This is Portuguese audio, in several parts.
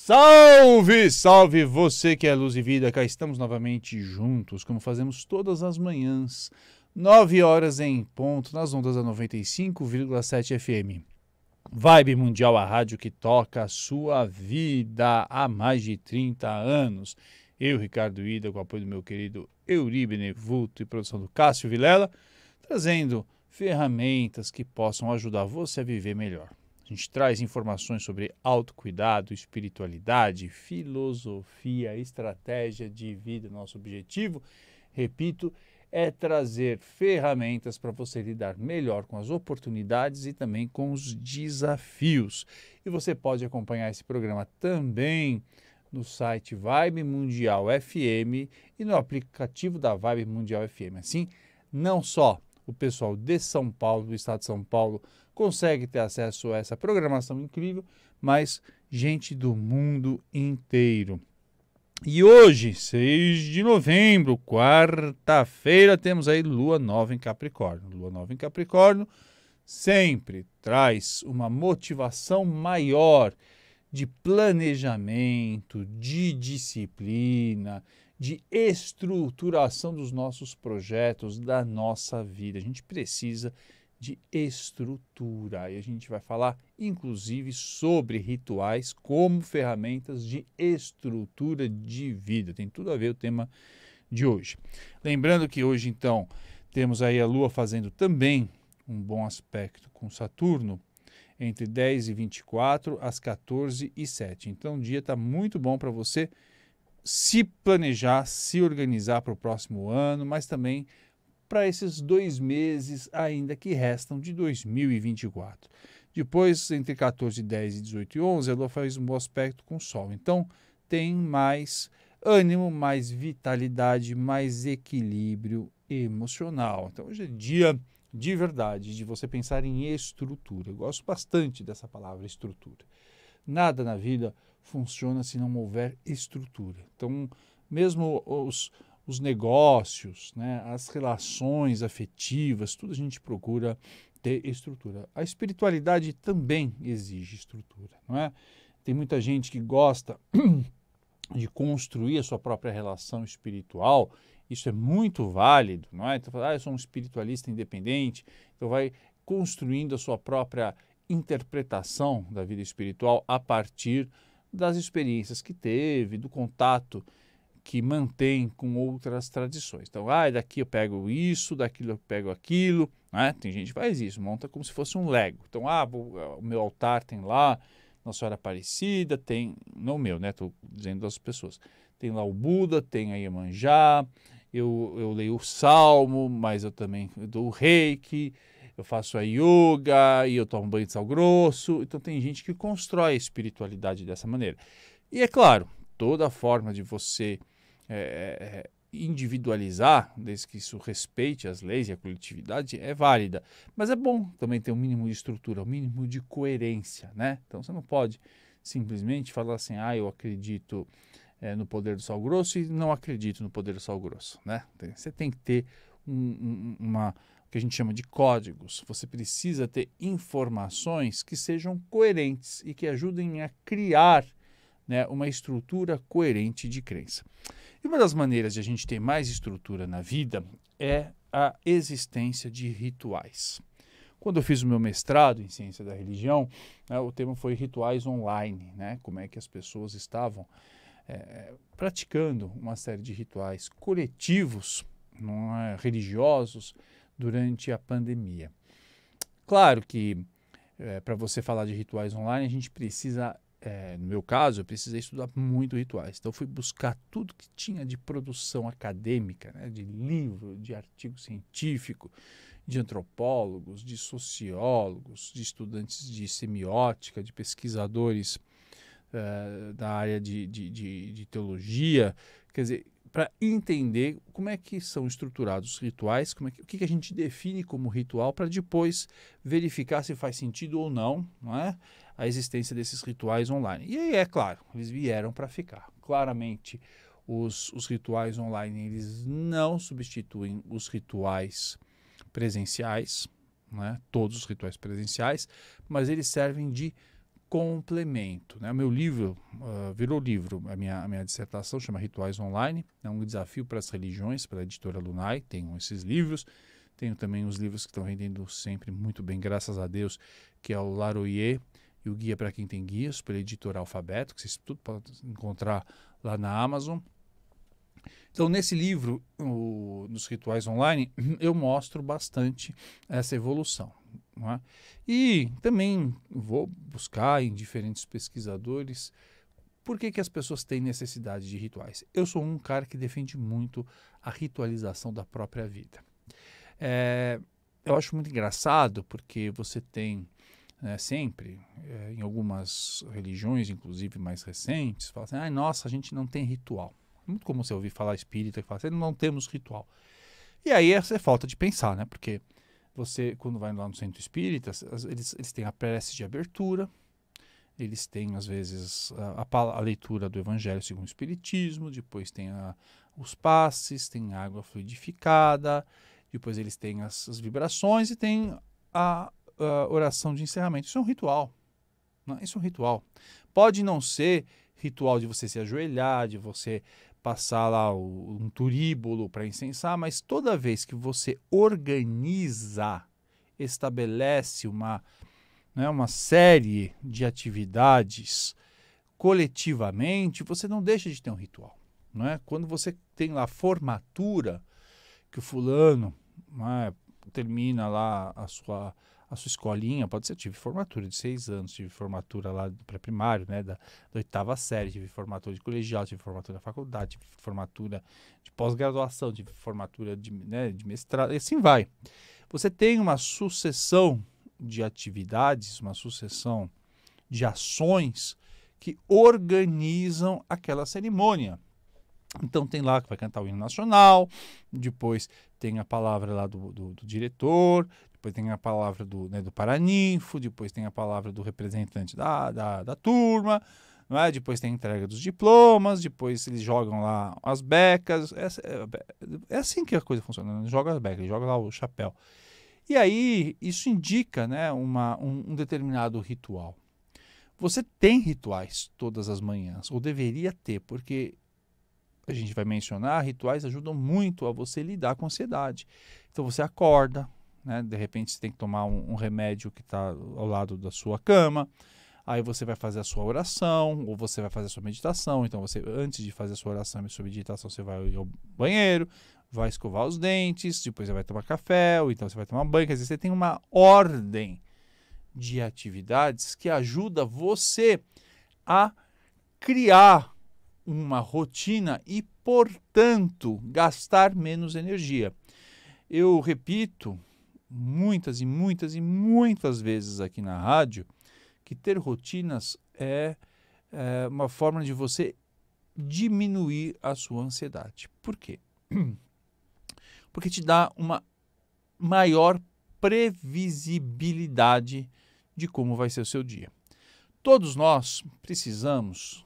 Salve, salve você que é luz e vida, cá estamos novamente juntos, como fazemos todas as manhãs, 9 horas em ponto, nas ondas da 95,7 FM. Vibe Mundial, a rádio que toca a sua vida há mais de 30 anos. Eu, Ricardo Ida, com o apoio do meu querido Euri Benevuto e produção do Cássio Vilela, trazendo ferramentas que possam ajudar você a viver melhor. A gente traz informações sobre autocuidado, espiritualidade, filosofia, estratégia de vida. Nosso objetivo, repito, é trazer ferramentas para você lidar melhor com as oportunidades e também com os desafios. E você pode acompanhar esse programa também no site Vibe Mundial FM e no aplicativo da Vibe Mundial FM. Assim, não só o pessoal de São Paulo, do estado de São Paulo, consegue ter acesso a essa programação incrível, mas gente do mundo inteiro. E hoje, 6 de novembro, quarta-feira, temos aí Lua Nova em Capricórnio. Lua Nova em Capricórnio sempre traz uma motivação maior de planejamento, de disciplina, de estruturação dos nossos projetos, da nossa vida. A gente precisa de estrutura. E a gente vai falar, inclusive, sobre rituais como ferramentas de estrutura de vida. Tem tudo a ver o tema de hoje. Lembrando que hoje, então, temos aí a Lua fazendo também um bom aspecto com Saturno, entre 10 e 24, às 14 e 7. Então, o dia está muito bom para você se planejar, se organizar para o próximo ano, mas também para esses 2 meses ainda que restam de 2024. Depois, entre 14, 10 e 18 e 11, a Lua faz um bom aspecto com o Sol. Então, tem mais ânimo, mais vitalidade, mais equilíbrio emocional. Então, hoje é dia de verdade, de você pensar em estrutura. Eu gosto bastante dessa palavra, estrutura. Nada na vida funciona se não houver estrutura. Então, mesmo os negócios, né, as relações afetivas, tudo a gente procura ter estrutura. A espiritualidade também exige estrutura, não é? Tem muita gente que gosta de construir a sua própria relação espiritual. Isso é muito válido, não é? Então, eu sou um espiritualista independente, então vai construindo a sua própria interpretação da vida espiritual a partir das experiências que teve, do contato que mantém com outras tradições. Então, daqui eu pego isso, daquilo eu pego aquilo, né? Tem gente que faz isso, monta como se fosse um Lego. Então, o meu altar tem lá Nossa Senhora Aparecida, tem, não o meu, né? Estou dizendo das pessoas. Tem lá o Buda, tem a Iemanjá, eu leio o Salmo, mas eu também dou o Reiki, eu faço a yoga e eu tomo banho de sal grosso. Então, tem gente que constrói a espiritualidade dessa maneira. E é claro, toda forma de você individualizar, desde que isso respeite as leis e a coletividade, é válida. Mas é bom também ter um mínimo de estrutura, um mínimo de coerência, né? Então você não pode simplesmente falar assim, eu acredito no poder do sal grosso e não acredito no poder do sal grosso, né? Você tem que ter o que a gente chama de códigos. Você precisa ter informações que sejam coerentes e que ajudem a criar, né, uma estrutura coerente de crença. E uma das maneiras de a gente ter mais estrutura na vida é a existência de rituais. Quando eu fiz o meu mestrado em ciência da religião, o tema foi rituais online, né? Como é que as pessoas estavam praticando uma série de rituais coletivos, religiosos, durante a pandemia. Claro que para você falar de rituais online, a gente precisa, no meu caso, eu precisei estudar muito rituais. Então, eu fui buscar tudo que tinha de produção acadêmica, né, de livro, de artigo científico, de antropólogos, de sociólogos, de estudantes de semiótica, de pesquisadores da área de teologia. Quer dizer, para entender como é que são estruturados os rituais, o que a gente define como ritual, para depois verificar se faz sentido ou não, não é? A existência desses rituais online. E aí, é claro, eles vieram para ficar. Claramente, os rituais online, eles não substituem os rituais presenciais, né? Todos os rituais presenciais, mas eles servem de complemento, né? O meu livro virou livro, a minha dissertação chama Rituais Online, é um desafio para as religiões, pela editora Lunai, tenho esses livros, tenho também os livros que estão vendendo sempre muito bem, graças a Deus, que é o Laroyer e o Guia para Quem Tem Guias, pela editora Alfabeto, que vocês tudo podem encontrar lá na Amazon. Então, nesse livro, nos Rituais Online, eu mostro bastante essa evolução. Não é? E também vou buscar em diferentes pesquisadores por que as pessoas têm necessidade de rituais. Eu sou um cara que defende muito a ritualização da própria vida. Eu acho muito engraçado porque você tem sempre, em algumas religiões, inclusive mais recentes, fala assim, nossa, a gente não tem ritual. Muito comum você ouvir falar espírita que fala assim, não temos ritual. E aí essa é falta de pensar, né? Porque você, quando vai lá no centro espírita, eles têm a prece de abertura, eles têm, às vezes, a leitura do Evangelho segundo o Espiritismo, depois tem os passes, tem água fluidificada, depois eles têm as vibrações e tem a oração de encerramento. Isso é um ritual. Né? Isso é um ritual. Pode não ser ritual de você se ajoelhar, de você passar lá um turíbulo para incensar, mas toda vez que você organiza, estabelece uma série de atividades coletivamente, você não deixa de ter um ritual. Não é? Quando você tem lá a formatura, que o fulano termina lá a sua escolinha, pode ser, eu tive formatura de 6 anos, tive formatura lá do pré-primário, né, da 8ª série, tive formatura de colegial, tive formatura da faculdade, tive formatura de pós-graduação, tive formatura de mestrado, e assim vai. Você tem uma sucessão de atividades, uma sucessão de ações que organizam aquela cerimônia. Então tem lá que vai cantar o hino nacional, depois tem a palavra lá do diretor, depois tem a palavra do paraninfo, depois tem a palavra do representante da turma, não é? Depois tem a entrega dos diplomas, depois eles jogam lá as becas, é assim que a coisa funciona, eles jogam as becas, eles jogam lá o chapéu. E aí isso indica, né, um determinado ritual. Você tem rituais todas as manhãs, ou deveria ter, porque a gente vai mencionar, rituais ajudam muito a você lidar com a ansiedade. Então você acorda, né? De repente você tem que tomar um remédio que está ao lado da sua cama, aí você vai fazer a sua oração, ou você vai fazer a sua meditação. Então você, antes de fazer a sua oração e a sua meditação, você vai ao banheiro, vai escovar os dentes, depois você vai tomar café, ou então você vai tomar banho. Quer dizer, você tem uma ordem de atividades que ajuda você a criar uma rotina e, portanto, gastar menos energia. Eu repito muitas e muitas e muitas vezes aqui na rádio que ter rotinas é uma forma de você diminuir a sua ansiedade. Por quê? Porque te dá uma maior previsibilidade de como vai ser o seu dia. Todos nós precisamos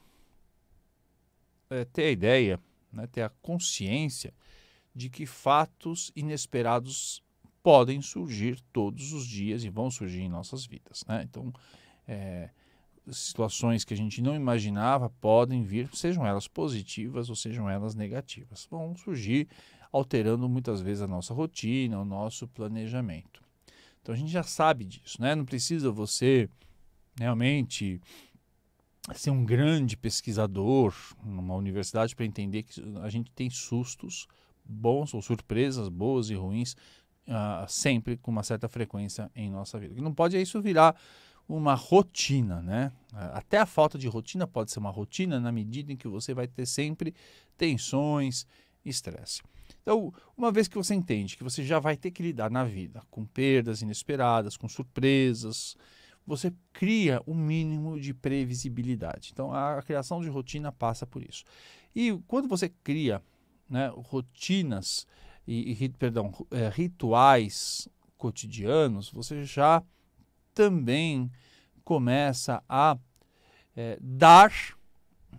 ter a ideia, né, ter a consciência de que fatos inesperados podem surgir todos os dias e vão surgir em nossas vidas. Né? Então, situações que a gente não imaginava podem vir, sejam elas positivas ou sejam elas negativas. Vão surgir alterando muitas vezes a nossa rotina, o nosso planejamento. Então, a gente já sabe disso, né? Não precisa você realmente ser um grande pesquisador numa universidade para entender que a gente tem sustos bons ou surpresas boas e ruins sempre com uma certa frequência em nossa vida. O que não pode é isso virar uma rotina, né? Até a falta de rotina pode ser uma rotina na medida em que você vai ter sempre tensões e estresse. Então, uma vez que você entende que você já vai ter que lidar na vida com perdas inesperadas, com surpresas, você cria um mínimo de previsibilidade. Então, a criação de rotina passa por isso. E quando você cria, né, rotinas rituais cotidianos, você já também começa a dar,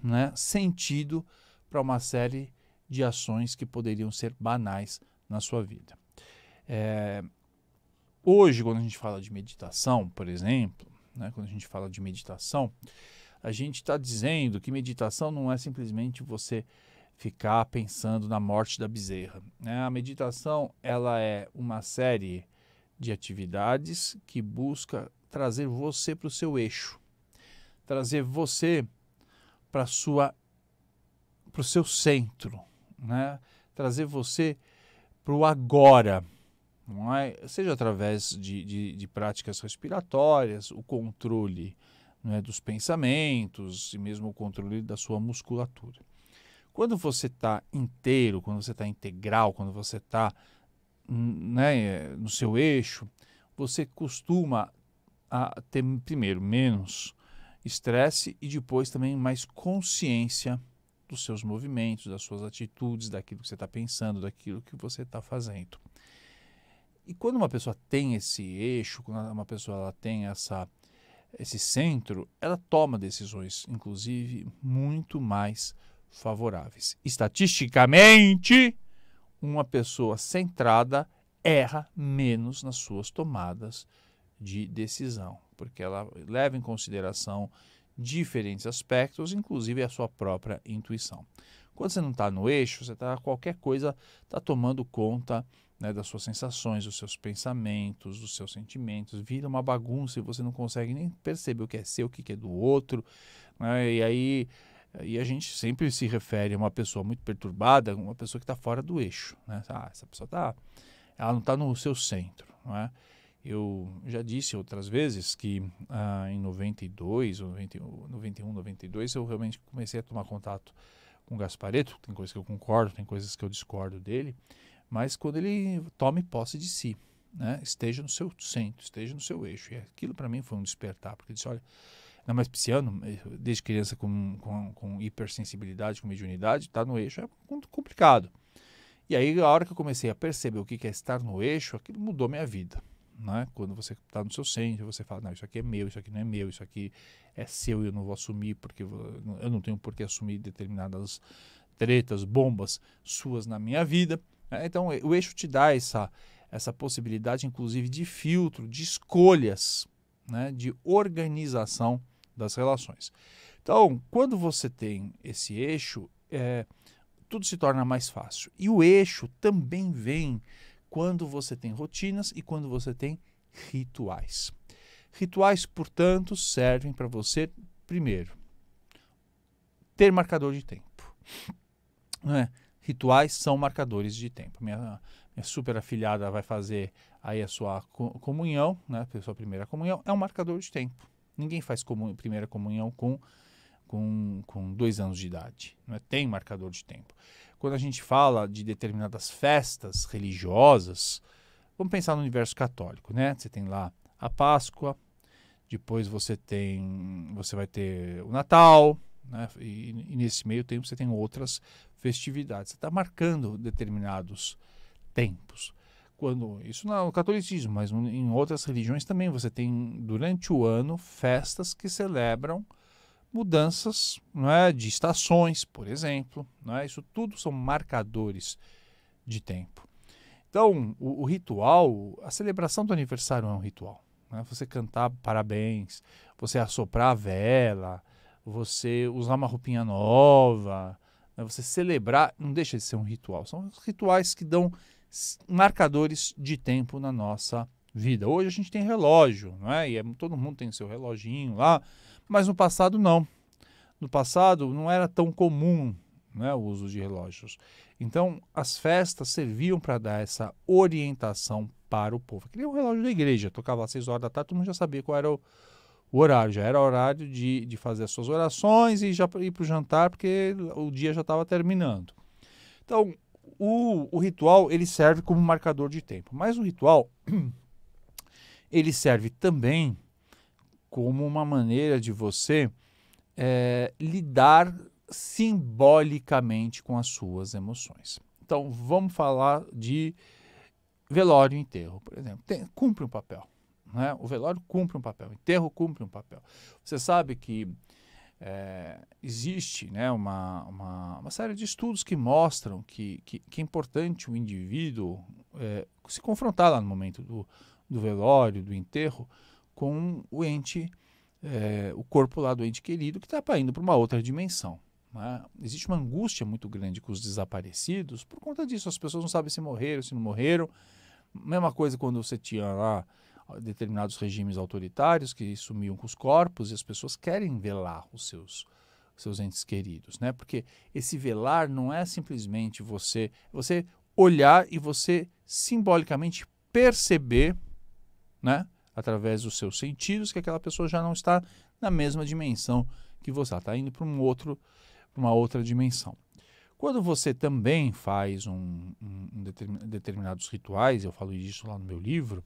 né, sentido para uma série de ações que poderiam ser banais na sua vida. Hoje, quando a gente fala de meditação, por exemplo, né? Quando a gente fala de meditação, a gente está dizendo que meditação não é simplesmente você ficar pensando na morte da bezerra, né? A meditação, ela é uma série de atividades que busca trazer você para o seu eixo, trazer você para o seu centro, né? Trazer você para o agora, não é? Seja através de práticas respiratórias, o controle, não é, dos pensamentos e mesmo o controle da sua musculatura. Quando você está inteiro, quando você está integral, quando você está, né, no seu eixo, você costuma a ter primeiro menos estresse e depois também mais consciência dos seus movimentos, das suas atitudes, daquilo que você está pensando, daquilo que você está fazendo. E quando uma pessoa tem esse eixo, quando uma pessoa ela tem esse centro, ela toma decisões, inclusive, muito mais favoráveis. Estatisticamente, uma pessoa centrada erra menos nas suas tomadas de decisão, porque ela leva em consideração diferentes aspectos, inclusive a sua própria intuição. Quando você não está no eixo, você está qualquer coisa está tomando conta, né, das suas sensações, dos seus pensamentos, dos seus sentimentos, vira uma bagunça e você não consegue nem perceber o que é seu, o que é do outro, né? E a gente sempre se refere a uma pessoa muito perturbada, uma pessoa que está fora do eixo, né? Essa pessoa ela não está no seu centro, não é? Eu já disse outras vezes que em 92, 91, 92, eu realmente comecei a tomar contato com o Gasparetto. Tem coisas que eu concordo, tem coisas que eu discordo dele, mas quando ele tome posse de si, né, esteja no seu centro, esteja no seu eixo. E aquilo para mim foi um despertar, porque ele disse, olha, não, mas pisciano, desde criança com hipersensibilidade, com mediunidade, está no eixo é muito complicado. E aí a hora que eu comecei a perceber o que é estar no eixo, aquilo mudou minha vida. Né? Quando você está no seu centro, você fala, não, isso aqui é meu, isso aqui não é meu, isso aqui é seu e eu não vou assumir, porque eu não tenho por que assumir determinadas tretas, bombas suas na minha vida. Né? Então, o eixo te dá essa possibilidade, inclusive, de filtro, de escolhas, né? De organização das relações. Então, quando você tem esse eixo, tudo se torna mais fácil. E o eixo também vem quando você tem rotinas e quando você tem rituais. Rituais, portanto, servem para você, primeiro, ter marcador de tempo. Não é? Rituais são marcadores de tempo. Minha super afilhada vai fazer aí a sua comunhão, né? A sua primeira comunhão, é um marcador de tempo. Ninguém faz primeira comunhão com 2 anos de idade. Não é? Tem marcador de tempo. Quando a gente fala de determinadas festas religiosas, vamos pensar no universo católico, né? Você tem lá a Páscoa, depois você vai ter o Natal, né? E nesse meio tempo você tem outras festividades. Você está marcando determinados tempos. Isso não é o catolicismo, mas em outras religiões também você tem durante o ano festas que celebram mudanças, não é, de estações, por exemplo, não é? Isso tudo são marcadores de tempo. Então, o ritual, a celebração do aniversário é um ritual. Né? Você cantar parabéns, você assoprar a vela, você usar uma roupinha nova, né? Você celebrar, não deixa de ser um ritual. São os rituais que dão marcadores de tempo na nossa vida. Hoje a gente tem relógio, não é? E todo mundo tem seu reloginho lá, mas no passado não. No passado não era tão comum, né, o uso de relógios. Então as festas serviam para dar essa orientação para o povo. Aquele é o relógio da igreja, tocava às 6 horas da tarde, todo mundo já sabia qual era o horário. Já era horário de fazer as suas orações e já ir para o jantar, porque o dia já estava terminando. Então o ritual ele serve como marcador de tempo, mas o ritual ele serve também como uma maneira de você lidar simbolicamente com as suas emoções. Então, vamos falar de velório e enterro, por exemplo. Cumpre um papel. Né? O velório cumpre um papel, o enterro cumpre um papel. Você sabe que existe, né, uma série de estudos que mostram que é importante o indivíduo se confrontar lá no momento do velório, do enterro, com o ente, o corpo lá do ente querido que está indo para uma outra dimensão. Né? Existe uma angústia muito grande com os desaparecidos por conta disso. As pessoas não sabem se morreram, se não morreram. Mesma coisa quando você tinha lá determinados regimes autoritários que sumiam com os corpos e as pessoas querem velar os seus entes queridos, né? Porque esse velar não é simplesmente você olhar e você simbolicamente perceber, né, através dos seus sentidos, que aquela pessoa já não está na mesma dimensão que você, ela está indo para uma outra dimensão. Quando você também faz determinados rituais, eu falo disso lá no meu livro,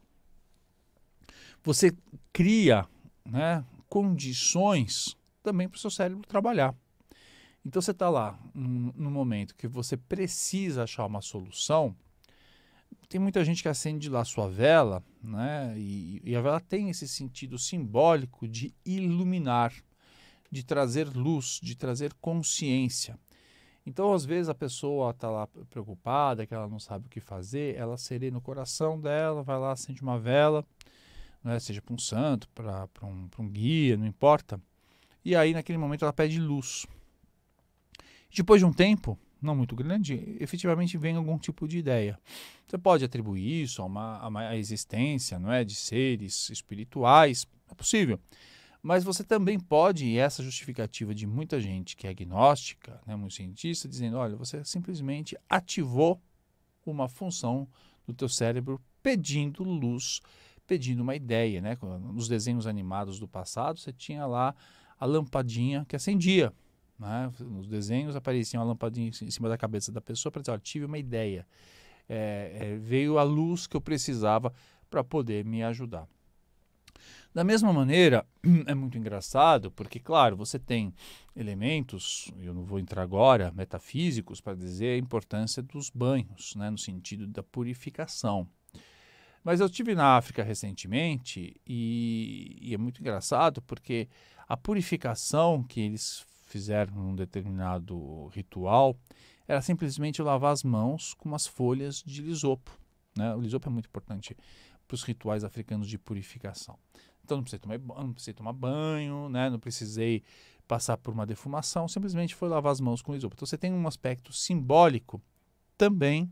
você cria, né, condições também para o seu cérebro trabalhar. Então você está lá no momento que você precisa achar uma solução. Tem muita gente que acende lá sua vela, né, e a vela tem esse sentido simbólico de iluminar, de trazer luz, de trazer consciência. Então, às vezes, a pessoa está lá preocupada, que ela não sabe o que fazer, ela serena o coração dela, vai lá, acende uma vela, né, seja para um santo, para um guia, não importa. E aí, naquele momento, ela pede luz. Depois de um tempo, não muito grande, efetivamente vem algum tipo de ideia. Você pode atribuir isso a uma existência, não é, de seres espirituais, é possível. Mas você também pode, e essa justificativa de muita gente que é agnóstica, né, muito cientista, dizendo, olha, você simplesmente ativou uma função do teu cérebro pedindo luz, pedindo uma ideia. Né? Nos desenhos animados do passado, você tinha lá a lampadinha que acendia. Né? Nos desenhos aparecia uma lampadinha em cima da cabeça da pessoa para dizer, olha, tive uma ideia. Veio a luz que eu precisava para poder me ajudar. Da mesma maneira, é muito engraçado, porque, claro, você tem elementos, eu não vou entrar agora, metafísicos, para dizer a importância dos banhos, né, no sentido da purificação. Mas eu estive na África recentemente e é muito engraçado, porque a purificação que eles fizeram num determinado ritual era simplesmente lavar as mãos com umas folhas de lisopo. Né? O lisopo é muito importante para os rituais africanos de purificação. Então não precisei tomar banho, né? Não precisei passar por uma defumação, simplesmente foi lavar as mãos com lisopo. Então você tem um aspecto simbólico também,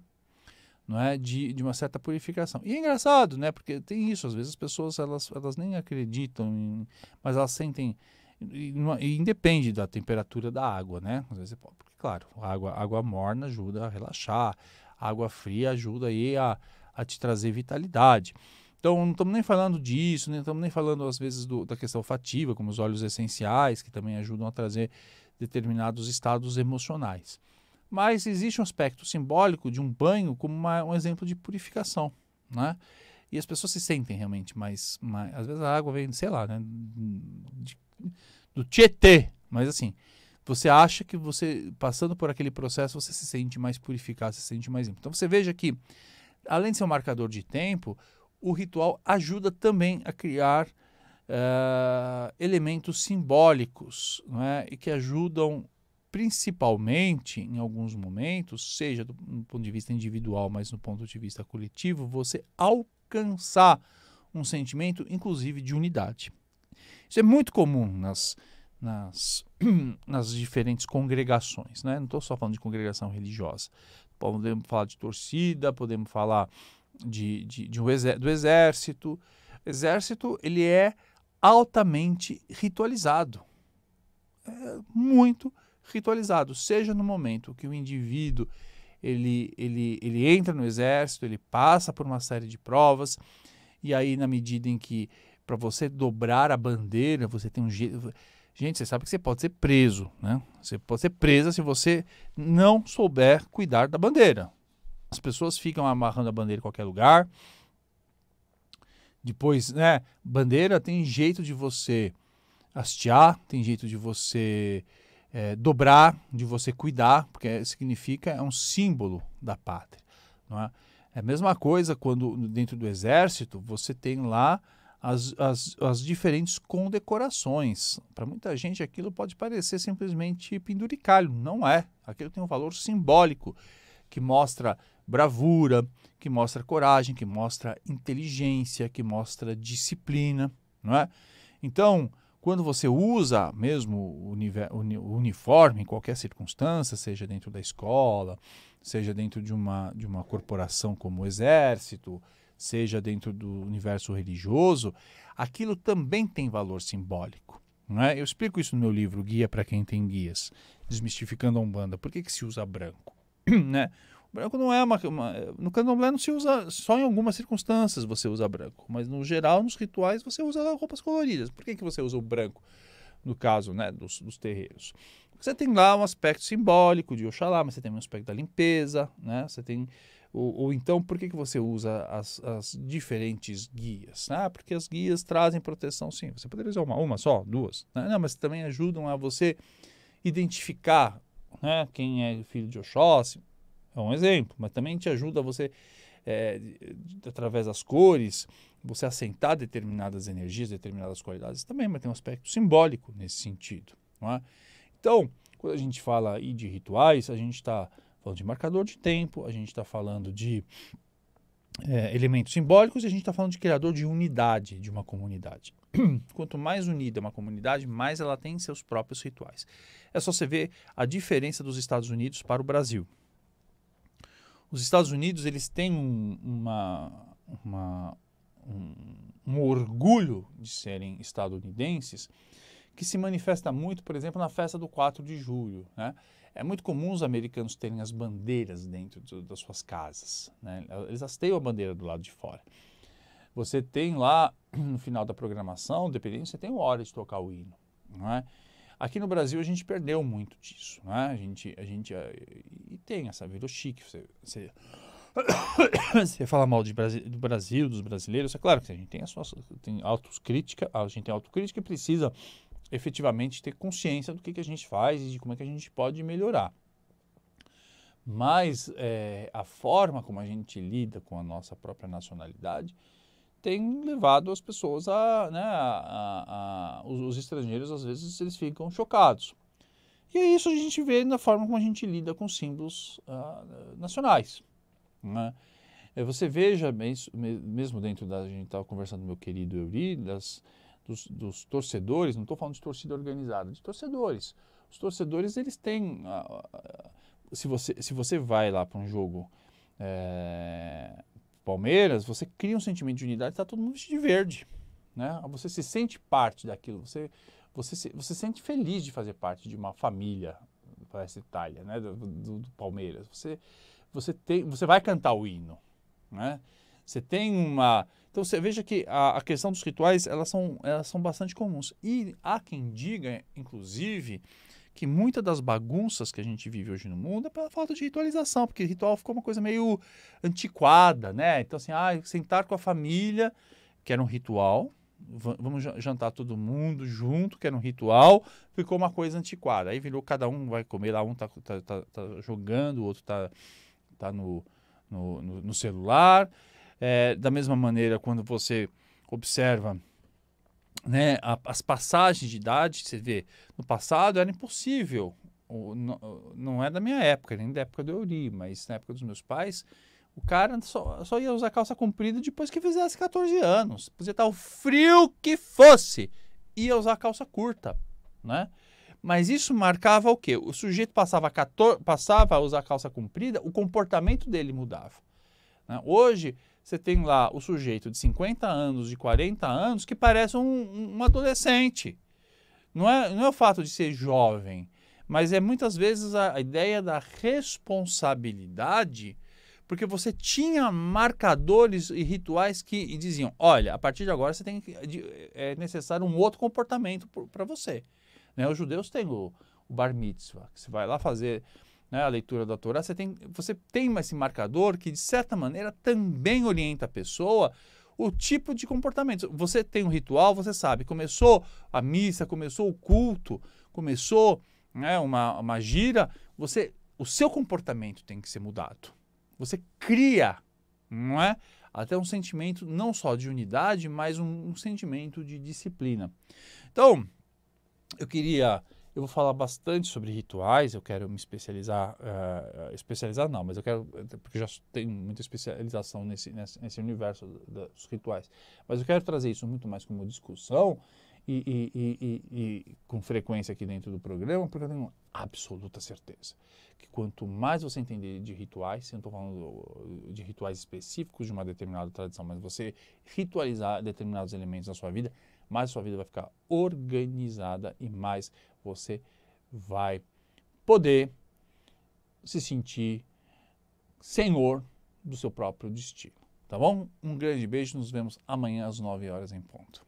não é, de uma certa purificação. E é engraçado, né? Porque tem isso, às vezes as pessoas elas nem acreditam, mas elas sentem, e independe da temperatura da água, né? Às vezes, porque claro, água morna ajuda a relaxar, a água fria ajuda aí a te trazer vitalidade. Então, não estamos nem falando disso, nem estamos nem falando, às vezes, da questão olfativa, como os óleos essenciais, que também ajudam a trazer determinados estados emocionais. Mas existe um aspecto simbólico de um banho como um exemplo de purificação, né? E as pessoas se sentem realmente mais às vezes a água vem, sei lá, né, do Tietê, mas assim, você acha que você, passando por aquele processo, você se sente mais purificado, se sente mais limpo. Então, você veja que, além de ser um marcador de tempo, o ritual ajuda também a criar elementos simbólicos, não é? E que ajudam principalmente, em alguns momentos, seja do ponto de vista individual, mas no ponto de vista coletivo, você alcançar um sentimento, inclusive, de unidade. Isso é muito comum nas diferentes congregações, né? Não estou só falando de congregação religiosa. Podemos falar de torcida, podemos falar do exército. O exército, ele é altamente ritualizado. Muito ritualizado. Seja no momento que o indivíduo ele entra no exército, ele passa por uma série de provas, e aí na medida em que para você dobrar a bandeira, você tem um jeito... Gente, você sabe que você pode ser preso, né? Você pode ser presa se você não souber cuidar da bandeira. As pessoas ficam amarrando a bandeira em qualquer lugar. Depois, né? Bandeira tem jeito de você hastear, tem jeito de você dobrar, de você cuidar, porque significa, é um símbolo da pátria. Não é? É a mesma coisa quando dentro do exército você tem lá as diferentes condecorações. Para muita gente aquilo pode parecer simplesmente penduricalho. Não é. Aquilo tem um valor simbólico que mostra bravura, que mostra coragem, que mostra inteligência, que mostra disciplina. não é? Então, quando você usa mesmo o uniforme em qualquer circunstância, seja dentro da escola, seja dentro de uma corporação como o Exército, seja dentro do universo religioso, aquilo também tem valor simbólico. Não é? Eu explico isso no meu livro, Guia para Quem Tem Guias, Desmistificando a Umbanda. Por que se usa branco? Né? O branco não é no candomblé não se usa, só em algumas circunstâncias você usa branco, mas no geral, nos rituais, você usa roupas coloridas. Por que você usa o branco, no caso, né, dos terreiros? Você tem lá um aspecto simbólico de Oxalá, mas você tem um aspecto da limpeza, né? Você tem, ou então, por que você usa as diferentes guias? Porque as guias trazem proteção, sim. Você poderia usar uma só, duas, né? Não, mas também ajudam a você identificar, né, quem é filho de Oxóssi. É um exemplo, mas também te ajuda a você, através das cores, você assentar determinadas energias, determinadas qualidades também, mas tem um aspecto simbólico nesse sentido. Não é? Então, quando a gente fala aí de rituais, a gente está falando de marcador de tempo, a gente está falando de elementos simbólicos e a gente está falando de criador de unidade de uma comunidade. Quanto mais unida uma comunidade, mais ela tem seus próprios rituais. É só você ver a diferença dos Estados Unidos para o Brasil. Os Estados Unidos, eles têm um orgulho de serem estadunidenses que se manifesta muito, por exemplo, na festa do 4 de julho. Né? É muito comum os americanos terem as bandeiras dentro das suas casas. Né? Eles hasteiam a bandeira do lado de fora. Você tem lá, no final da programação, dependendo, você tem uma hora de tocar o hino. Não é? Aqui no Brasil a gente perdeu muito disso, né? A gente e tem essa, virou chique. Você fala mal do Brasil, dos brasileiros, é claro que a gente tem autocrítica e precisa efetivamente ter consciência do que a gente faz e de como é que a gente pode melhorar. Mas a forma como a gente lida com a nossa própria nacionalidade tem levado as pessoas os estrangeiros, às vezes, eles ficam chocados. E é isso a gente vê na forma como a gente lida com símbolos nacionais. Né? Você veja, mesmo dentro a gente estava conversando com meu querido Euri, dos torcedores, não estou falando de torcida organizada, de torcedores. Os torcedores, eles têm... se você vai lá para um jogo... Palmeiras, você cria um sentimento de unidade, está todo mundo vestido de verde, né? Você se sente parte daquilo, você se sente feliz de fazer parte de uma família para essa Itália, né? do Palmeiras. Você vai cantar o hino, né? Você tem uma... Então você veja que a questão dos rituais, elas são bastante comuns. E há quem diga, inclusive, que muitas das bagunças que a gente vive hoje no mundo é pela falta de ritualização, porque ritual ficou uma coisa meio antiquada, né? Então, assim, sentar com a família, que era um ritual, vamos jantar todo mundo junto, que era um ritual, ficou uma coisa antiquada. Aí virou, cada um vai comer lá, um tá jogando, o outro tá no celular. Da mesma maneira, quando você observa... Né, as passagens de idade, você vê, no passado era impossível, não é da minha época, nem da época do Euri, mas na época dos meus pais, o cara só ia usar calça comprida depois que fizesse 14 anos, podia estar o frio que fosse, ia usar calça curta, né? Mas isso marcava o quê? O sujeito passava a usar calça comprida, o comportamento dele mudava. Né? Hoje, você tem lá o sujeito de 50 anos, de 40 anos, que parece um adolescente. Não é o fato de ser jovem, mas é muitas vezes a ideia da responsabilidade, porque você tinha marcadores e rituais que diziam, olha, a partir de agora é necessário um outro comportamento para você. Né? Os judeus têm o bar mitzvah, que você vai lá fazer... Né, a leitura da Torá, você tem esse marcador que, de certa maneira, também orienta a pessoa o tipo de comportamento. Você tem um ritual, você sabe, começou a missa, começou o culto, começou, né, uma gira, o seu comportamento tem que ser mudado. Você cria, não é? Até um sentimento não só de unidade, mas um sentimento de disciplina. Então, eu queria Eu vou falar bastante sobre rituais, eu quero me especializar, especializar não, mas eu quero, porque eu já tenho muita especialização nesse universo dos rituais, mas eu quero trazer isso muito mais como discussão e com frequência aqui dentro do programa, porque eu tenho absoluta certeza que quanto mais você entender de rituais, eu não estou falando de rituais específicos de uma determinada tradição, mas você ritualizar determinados elementos da sua vida, mais a sua vida vai ficar organizada e mais você vai poder se sentir senhor do seu próprio destino. Tá bom? Um grande beijo, nos vemos amanhã às 9 horas em ponto.